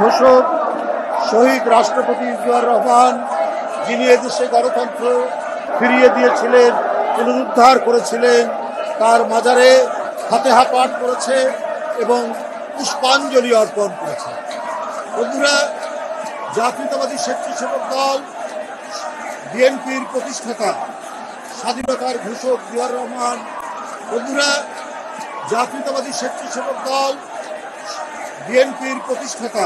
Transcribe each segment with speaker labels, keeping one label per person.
Speaker 1: ঘোষক শহীদ রাষ্ট্রপতি জিয়াউর রহমান, যিনি এদেশে গণতন্ত্র ফিরিয়ে দিয়েছিলেন, পুনরুদ্ধার করেছিলেন, তার মাজারে ফাতেহা পাঠ করেছে এবং পুষ্পাঞ্জলি অর্পণ করেছে। বন্ধুরা, জাতীয়তাবাদী স্বেচ্ছাসেবক দল বিএনপির প্রতিষ্ঠাতা স্বাধীনতার ঘোষক জিয়াউর রহমান, বন্ধুরা, জাতীয়তাবাদী স্বেচ্ছাসেবক দল বিএনপির প্রতিষ্ঠাতা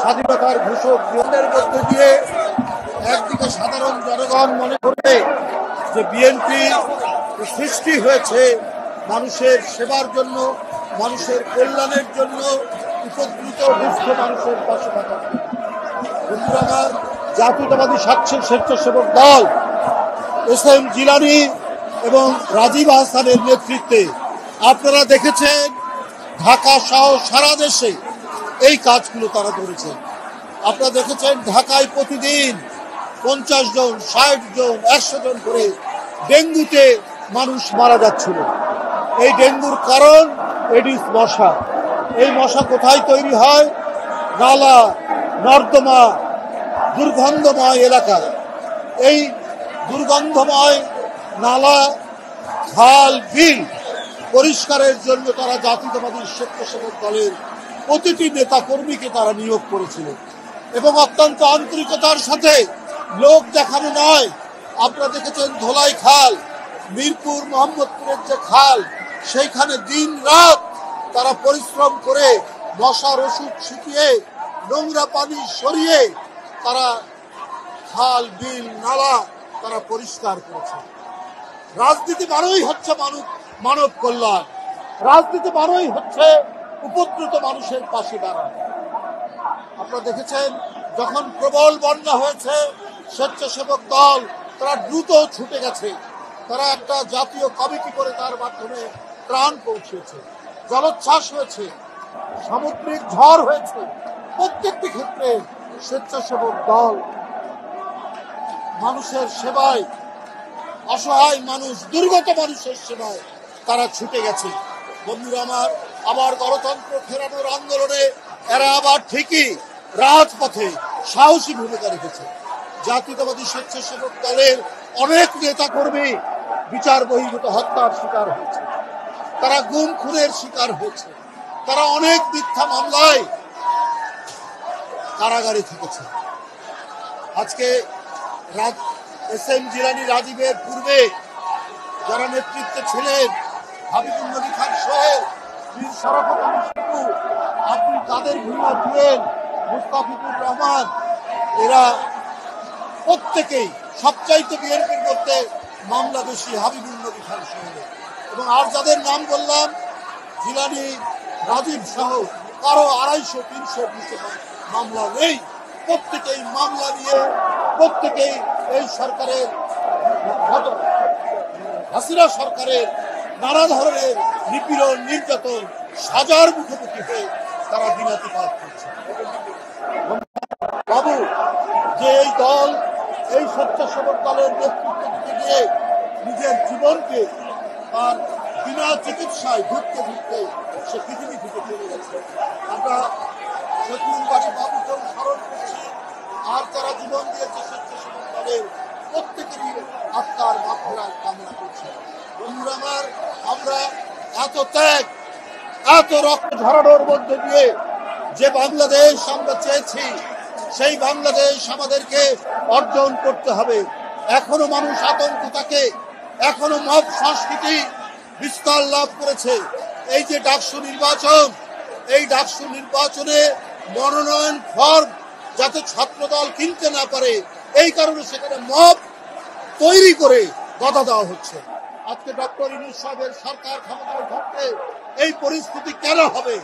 Speaker 1: স্বাধীনতার ঘোষক জিয়াউরের মধ্যে দিয়ে একদিকে সাধারণ জনগণ মনে করবে যে বিএনপি সৃষ্টি হয়েছে মানুষের সেবার জন্য, মানুষের কল্যাণের জন্য, উপদ্রুত দুঃস্থ মানুষের পাশে থাকার জন্য। বন্ধুরা আমার, জাতীয়তাবাদী স্বেচ্ছাসেবক দল এস.এম. জিলানী এবং রাজীব আহসানের নেতৃত্বে আপনারা দেখেছেন ঢাকা সহ সারা দেশে এই কাজগুলো তারা করেছেন। আপনারা দেখেছেন ঢাকায় প্রতিদিন 50 জন, 60 জন, 100 জন করে ডেঙ্গুতে মানুষ মারা যাচ্ছিল। এই ডেঙ্গুর কারণ এডিস মশা। এই মশা কোথায় তৈরি হয়? নালা, নর্দমা, দুর্গন্ধময় এলাকায়। এই দুর্গন্ধময় নালা, খাল, বিল পরিষ্কারের জন্য তারা জাতীয়তাবাদী স্বেচ্ছাসেবক দলের প্রতিটি নেতা কর্মীকে তারা নিয়োগ করেছিল এবং অত্যন্ত আন্তরিকতার সাথে লোক দেখানো নয়। আপনারা দেখেছেন ধোলাই খাল, মিরপুর মোহাম্মদপুরের যে খাল, সেইখানে দিন রাত তারা পরিশ্রম করে মশার ওষুধ ছিটিয়ে নোংরা পানি সরিয়ে তারা খাল, বিল, নালা তারা পরিষ্কার করেছে। রাজনীতি মানেই হচ্ছে মানব কল্যাণ, রাজনীতি মানেই হচ্ছে উপদ্রুত মানুষের পাশে দাঁড়ানো। আপনারা দেখেছেন যখন প্রবল বন্যা হয়েছে, স্বেচ্ছাসেবক দল তারা দ্রুত ছুটে গেছে, তারা একটা জাতীয় কমিটি করে তার মাধ্যমে ত্রাণ পৌঁছেছে। জলোচ্ছ্বাস হয়েছে, সামুদ্রিক ঝড় হয়েছে, প্রত্যেকটি ক্ষেত্রে স্বেচ্ছাসেবক দল মানুষের সেবায়, অসহায় মানুষ, দুর্গত মানুষের সেবায় তারা ছুটে গেছে। বন্ধুরা আমার, আবার গণতন্ত্র ফেরানোর আন্দোলনে এরা আবার ঠিকই রাজপথে সাহসী ভূমিকা রেখেছে। জাতীয়তাবাদী স্বেচ্ছাসেবক দলের অনেক নেতা কর্মী বিচার বহির্ভূত হত্যার শিকার হয়েছে, তারা গুম খুনের শিকার হয়েছে, তারা অনেক মিথ্যা মামলায় কারাগারে থেকেছে। আজকে এস.এম. জিলানী, রাজীবের পূর্বে যারা নেতৃত্বে ছিলেন, হাবিবুল নবী খান সোহেল, বীর শরাফত আলী শিপু, আব্দুল কাদের ভুঁইয়া জুয়েল, মুস্তাফিজুর রহমান, এরা প্রত্যেকেই সবচাইতে বিএনপির মধ্যে মামলা বেশি হাবিবুল নবী খান সোহেলের। এবং আর যাদের নাম বললাম, জিলানী, রাজীব সহ কারো 250-300 মামলা নেই। প্রত্যেকেই মামলা নিয়ে, প্রত্যেকেই এই সরকারের, হাসিনা সরকারের নানা ধরনের নিপীড়ন, নির্যাতন, সাজার মুখোমুখি হয়ে তারা দিনাতিপাত করছে। বাবু, যে এই দল, এই স্বেচ্ছাসেবক দলের নেতৃত্ব দিতে গিয়ে নিজের জীবনকে তার বিনা চিকিৎসায় ঘুরতে ঘুরতে সে পৃথিবী থেকে চলে গেছে। আমরা শহীদবাড়ি বাবুকেও স্মরণ করছি, আর যারা জীবন দিয়েছে স্বেচ্ছাসেবক দলের প্রত্যেকেরই আত্মার মাফেরাত কামনা করছি। বন্ধুরা আমার, আমরা এত ত্যাগ, এত রক্ত ঝরানোর মধ্যে দিয়ে যে বাংলাদেশ আমরা চেয়েছি, সেই বাংলাদেশ আমাদেরকে অর্জন করতে হবে। এখনো মানুষ আতঙ্ক থাকে, এখনো মব সংস্কৃতি বিস্তার লাভ করেছে। এই যে ডাকসু নির্বাচন, এই ডাকসু নির্বাচনে মনোনয়ন ফর্ম যাতে ছাত্রদল কিনতে না পারে, এই কারণে সেখানে মব তৈরি করে বাধা দেওয়া হচ্ছে। আজকে ডক্টর ইউনূস সাহেবের সরকার ক্ষমতায় থাকতে এই পরিস্থিতি কেন হবে?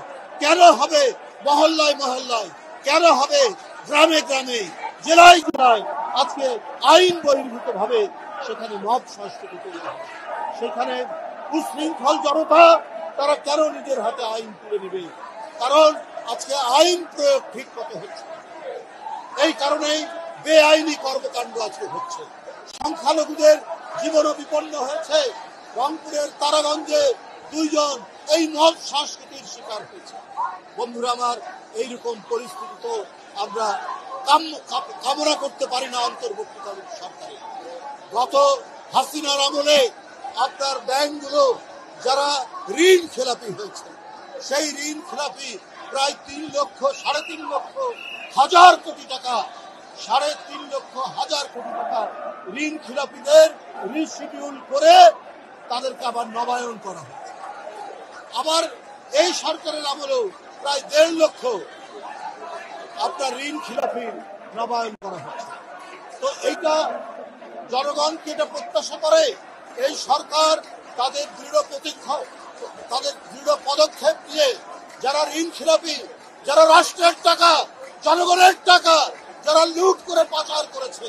Speaker 1: কেন হবে মহল্লায় মহল্লায়? কেন হবে গ্রামে গ্রামে, জেলায় জেলায়? আজকে আইন বহির্ভূত ভাবে সেখানে মব সংস্কৃতি তৈরি হবে। সেখানে উশৃঙ্খল জনতা তারা কেন নিজের হাতে আইন তুলে নেবে? কারণ আজকে আইন প্রয়োগ ঠিক মতো হচ্ছে। এই কারণেই বেআইনি কর্মকাণ্ড আজকে হচ্ছে। সংখ্যালঘুদের জীবনও বিপন্ন হয়েছে। রংপুরের তারাগঞ্জে 2 জন এই মহৎ সংস্কৃতির শিকার হয়েছে। বন্ধুরা আমার, এইরকম পরিস্থিতি তো আমরা কামনা করতে পারি না অন্তর্বর্তীকালীন সরকারে। গত হাসিনার আমলে আপনার ব্যাংকগুলো যারা ঋণ খেলাপি হয়েছে, সেই ঋণ খেলাপি প্রায় 3 লক্ষ 3.5 লক্ষ হাজার কোটি টাকা, 3.5 লক্ষ হাজার কোটি টাকা ঋণ খেলাপিদের রিশিডিউল করে তাদেরকে আবার নবায়ন করা হয়েছে। আবার এই সরকারের আমলেও প্রায় 1.5 লক্ষ আপনার ঋণ খেলাপি নবায়ন করা হয়েছে। তো এইটা জনগণকে এটা প্রত্যাশা করে এই সরকার তাদের দৃঢ় পদক্ষেপ নিয়ে যারা ঋণ খেলাপি, যারা রাষ্ট্রের টাকা, জনগণের টাকা যারা লুট করে পাচার করেছে,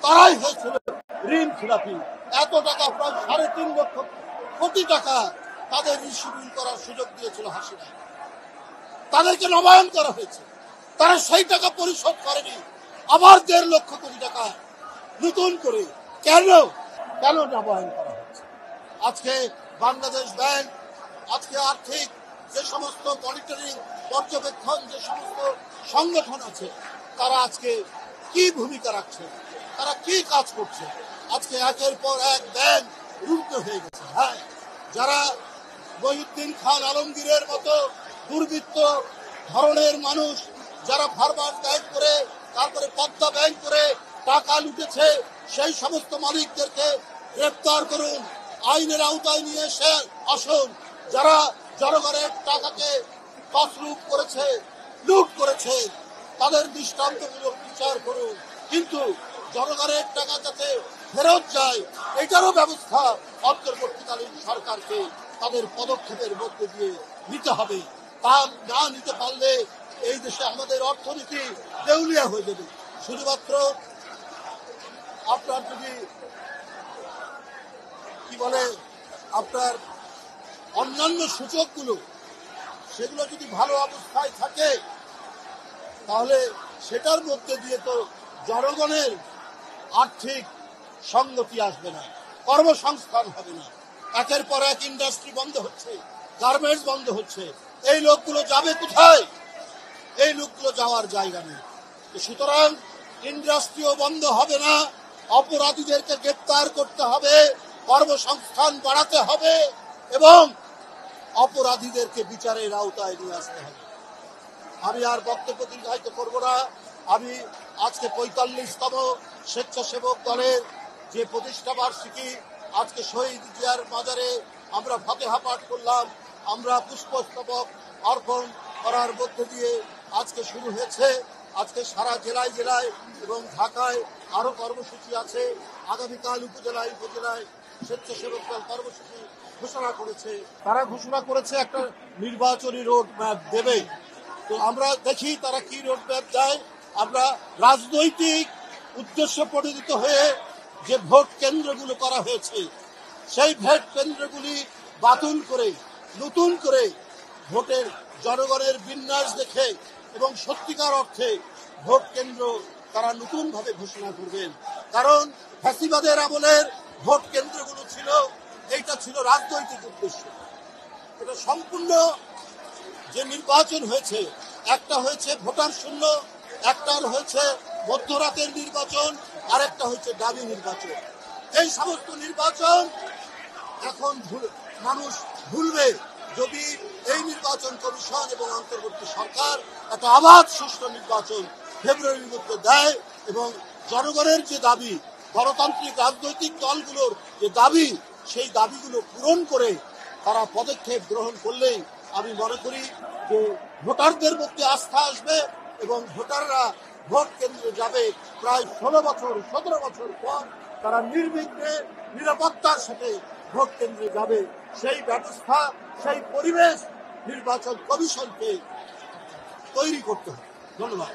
Speaker 1: তারাই হয়েছিল ঋণ খেলাপি। এত টাকা, প্রায় 3.5 লক্ষ কোটি টাকা তাদের রিশিডিউল করার সুযোগ দিয়েছিল হাসিনা। তাদেরকে নবায়ন করা হয়েছে, তারা সেই টাকা পরিশোধ করেনি। আবার 1.5 লক্ষ কোটি টাকা নতুন করে কেন নবায়ন করা হচ্ছে? আজকে বাংলাদেশ ব্যাংক, আজকে আর্থিক যে সমস্ত মনিটরিং পর্যবেক্ষণ যে সমস্ত সংগঠন আছে, তারা আজকে কি ভূমিকা রাখছে, তারা কি কাজ করছে? আজকে একের পর এক ব্যাংক রুদ্ধ হয়ে গেছে। হ্যাঁ, যারা মহিউদ্দিন খান আলমগীরের মতো দুর্বৃত্ত ধরনের মানুষ, যারা ফারমাস ব্যাংক করে, তারপরে পদ্মা ব্যাংক করে টাকা লুটেছে, সেই সমস্ত মালিকদেরকে গ্রেপ্তার করুন, আইনের আওতায় নিয়ে এসে আসুন। যারা জনগণের টাকাকে তছরূপ করেছে, লুট করেছে, তাদের দৃষ্টান্তমূলক বিচার করুন। কিন্তু জনগণের টাকা যাতে ফেরত যায়, এটারও ব্যবস্থা অন্তর্বর্তীকালীন সরকারকে তাদের পদক্ষেপের মধ্যে দিয়ে নিতে হবে। তা না নিতে পারলে এই দেশে আমাদের অর্থনীতি দেউলিয়া হয়ে যাবে। শুধুমাত্র আপনার যদি কি বলে, আপনার অন্যান্য সূচকগুলো সেগুলো যদি ভালো অবস্থায় থাকে, তাহলে সেটার মধ্যে দিয়ে তো জনগণের আর্থিক সংগতি আসবে না, কর্মসংস্থান হবে না। একের পর এক ইন্ডাস্ট্রি বন্ধ হচ্ছে, গার্মেন্টস বন্ধ হচ্ছে। এই লোকগুলো যাবে কোথায়? এই লোকগুলো যাওয়ার জায়গা নেই। সুতরাং ইন্ডাস্ট্রিও বন্ধ হবে না, অপরাধীদেরকে গ্রেপ্তার করতে হবে, কর্মসংস্থান বাড়াতে হবে এবং অপরাধীদেরকে বিচারের আওতায় নিয়ে আসতে হবে। আমি আর বক্তব্য দীর্ঘায়িত করব না। আমি আজকে 45তম স্বেচ্ছাসেবক দলের যে প্রতিষ্ঠা বার্ষিকী, আজকে শহীদ জিয়ার মাজারে আমরা ফাতেহা পাঠ করলাম, আমরা পুষ্পস্তবক অর্পণ করার মধ্য দিয়ে আজকে শুরু হয়েছে। আজকে সারা জেলায় জেলায় এবং ঢাকায় আরো কর্মসূচি আছে। আগামীকাল উপজেলায় উপজেলায় স্বেচ্ছাসেবক দল কর্মসূচি ঘোষণা করেছে। তারা ঘোষণা করেছে একটা নির্বাচনী রোড ম্যাপ দেবে। তো আমরা দেখি তারা কি রোড ম্যাপ দেয়। আমরা রাজনৈতিক উদ্দেশ্য প্রণোদিত হয়ে যে ভোট কেন্দ্রগুলো করা হয়েছে, সেই ভোট কেন্দ্রগুলি বাতিল করে নতুন করে ভোটের জনগণের বিন্যাস দেখে এবং সত্যিকার অর্থে ভোট কেন্দ্র তারা নতুন ভাবে ঘোষণা করবেন। কারণ ফ্যাসিবাদের আমলের ভোট কেন্দ্রগুলো ছিল, এইটা ছিল রাজনৈতিক উদ্দেশ্য। এটা সম্পূর্ণ যে নির্বাচন হয়েছে, একটা হয়েছে ভোটার শূন্য, একটা হয়েছে মধ্যরাতের নির্বাচন, আর একটা হচ্ছে দাবি নির্বাচন। এই সমস্ত নির্বাচন এখন মানুষ ভুলবে যদি এই নির্বাচন কমিশন এবং অন্তর্বর্তী সরকার একটা অবাধ সুষ্ঠু নির্বাচন ফেব্রুয়ারির মধ্যে দেয় এবং জনগণের যে দাবি, গণতান্ত্রিক রাজনৈতিক দলগুলোর যে দাবি, সেই দাবিগুলো পূরণ করে তারা পদক্ষেপ গ্রহণ করলেই আমি মনে করি যে ভোটারদের মধ্যে আস্থা আসবে এবং ভোটাররা ভোট কেন্দ্রে যাবে। প্রায় 17 বছর পর তারা নির্বিঘ্নে নিরাপত্তার সাথে ভোট কেন্দ্রে যাবে। সেই ব্যবস্থা, সেই পরিবেশ নির্বাচন কমিশনকে তৈরি করতে হবে। ধন্যবাদ।